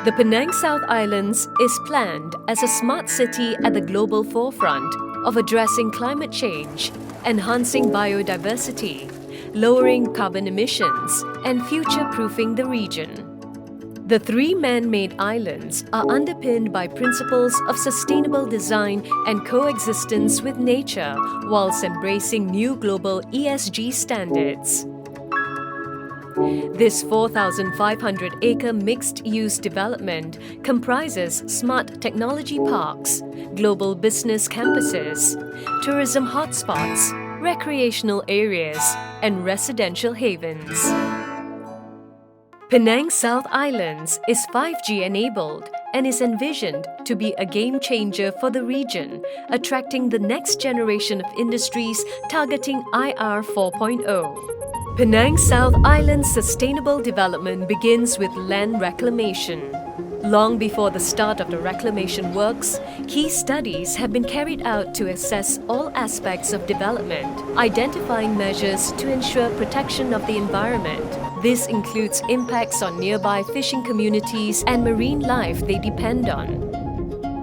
The Penang South Islands is planned as a smart city at the global forefront of addressing climate change, enhancing biodiversity, lowering carbon emissions, and future-proofing the region. The three man-made islands are underpinned by principles of sustainable design and coexistence with nature, whilst embracing new global ESG standards. This 4,500-acre mixed-use development comprises smart technology parks, global business campuses, tourism hotspots, recreational areas, and residential havens. Penang South Islands is 5G enabled and is envisioned to be a game changer for the region, attracting the next generation of industries targeting IR 4.0. Penang South Island's sustainable development begins with land reclamation. Long before the start of the reclamation works, key studies have been carried out to assess all aspects of development, identifying measures to ensure protection of the environment. This includes impacts on nearby fishing communities and marine life they depend on.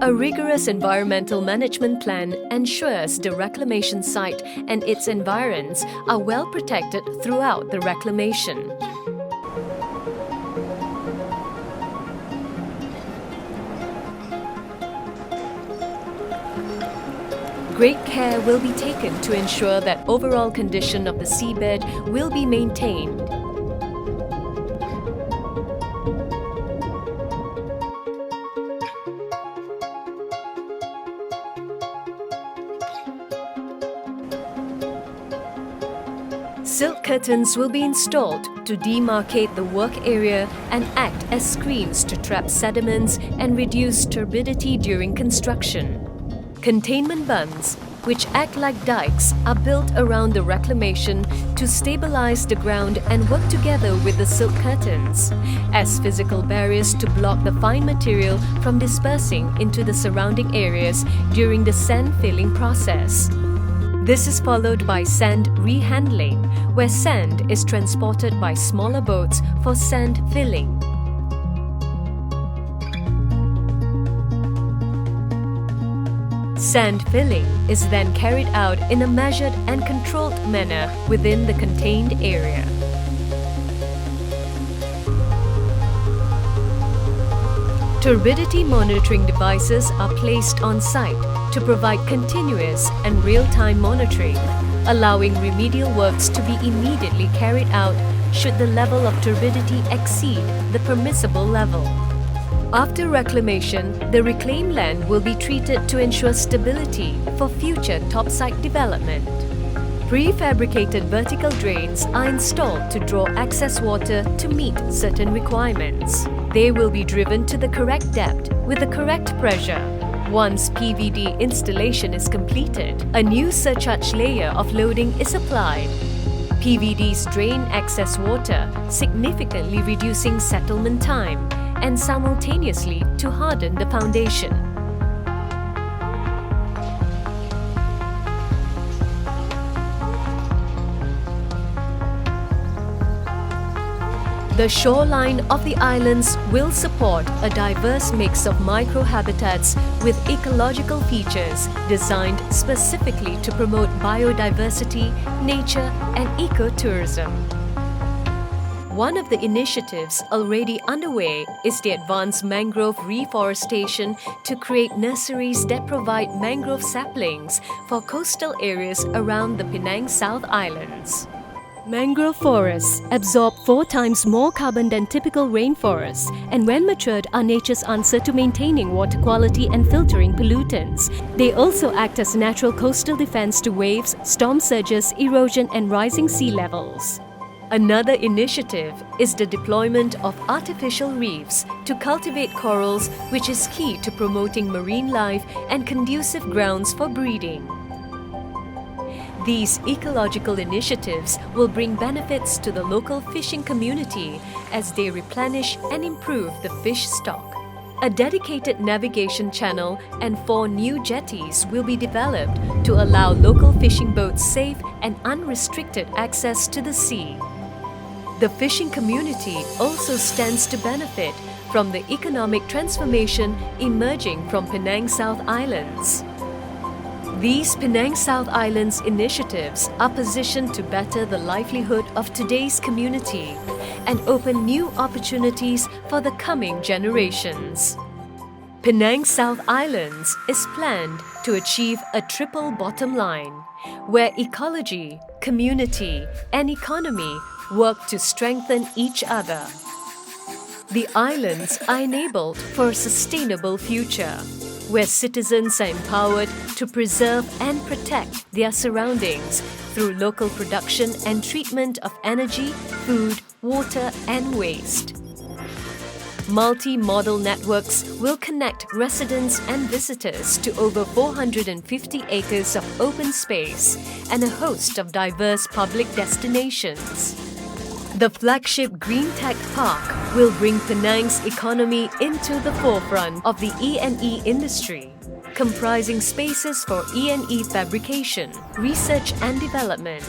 A rigorous environmental management plan ensures the reclamation site and its environs are well protected throughout the reclamation. Great care will be taken to ensure that overall condition of the seabed will be maintained. Silk curtains will be installed to demarcate the work area and act as screens to trap sediments and reduce turbidity during construction. Containment bunds, which act like dikes, are built around the reclamation to stabilize the ground and work together with the silk curtains as physical barriers to block the fine material from dispersing into the surrounding areas during the sand filling process. This is followed by sand rehandling, where sand is transported by smaller boats for sand filling. Sand filling is then carried out in a measured and controlled manner within the contained area. Turbidity monitoring devices are placed on site to provide continuous and real-time monitoring, allowing remedial works to be immediately carried out should the level of turbidity exceed the permissible level. After reclamation, the reclaimed land will be treated to ensure stability for future topside development. Prefabricated vertical drains are installed to draw excess water to meet certain requirements. They will be driven to the correct depth with the correct pressure. Once PVD installation is completed, a new surcharge layer of loading is applied. PVDs drain excess water, significantly reducing settlement time and simultaneously to harden the foundation. The shoreline of the islands will support a diverse mix of microhabitats with ecological features designed specifically to promote biodiversity, nature, and ecotourism. One of the initiatives already underway is the advanced mangrove reforestation to create nurseries that provide mangrove saplings for coastal areas around the Penang South Islands. Mangrove forests absorb 4 times more carbon than typical rainforests, and when matured are nature's answer to maintaining water quality and filtering pollutants. They also act as natural coastal defense to waves, storm surges, erosion, and rising sea levels. Another initiative is the deployment of artificial reefs to cultivate corals, which is key to promoting marine life and conducive grounds for breeding. These ecological initiatives will bring benefits to the local fishing community as they replenish and improve the fish stock. A dedicated navigation channel and 4 new jetties will be developed to allow local fishing boats safe and unrestricted access to the sea. The fishing community also stands to benefit from the economic transformation emerging from Penang South Islands. These Penang South Islands initiatives are positioned to better the livelihood of today's community and open new opportunities for the coming generations. Penang South Islands is planned to achieve a triple bottom line, where ecology, community, and economy work to strengthen each other. The islands are enabled for a sustainable future, where citizens are empowered to preserve and protect their surroundings through local production and treatment of energy, food, water, and waste. Multi-modal networks will connect residents and visitors to over 450 acres of open space and a host of diverse public destinations. The flagship Green Tech Park will bring Penang's economy into the forefront of the E&E industry, comprising spaces for E&E fabrication, research and development,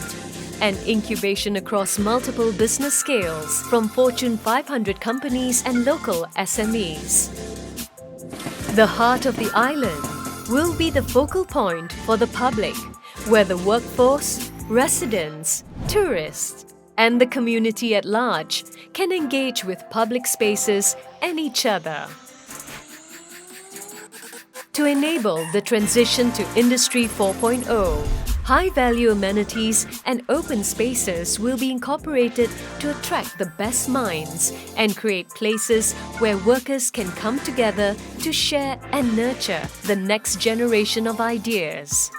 and incubation across multiple business scales from Fortune 500 companies and local SMEs. The heart of the island will be the focal point for the public, where the workforce, residents, tourists, and the community at large can engage with public spaces and each other. To enable the transition to Industry 4.0, high-value amenities and open spaces will be incorporated to attract the best minds and create places where workers can come together to share and nurture the next generation of ideas.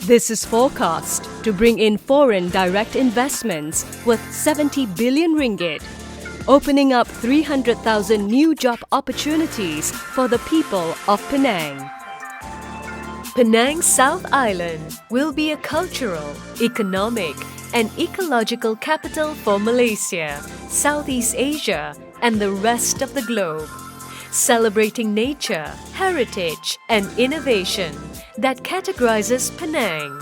This is forecast to bring in foreign direct investments worth 70 billion ringgit, opening up 300,000 new job opportunities for the people of Penang. Penang South Island will be a cultural, economic, and ecological capital for Malaysia, Southeast Asia, and the rest of the globe, celebrating nature, heritage, and innovation that categorizes Penang.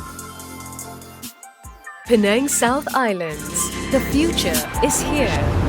Penang South Islands, the future is here.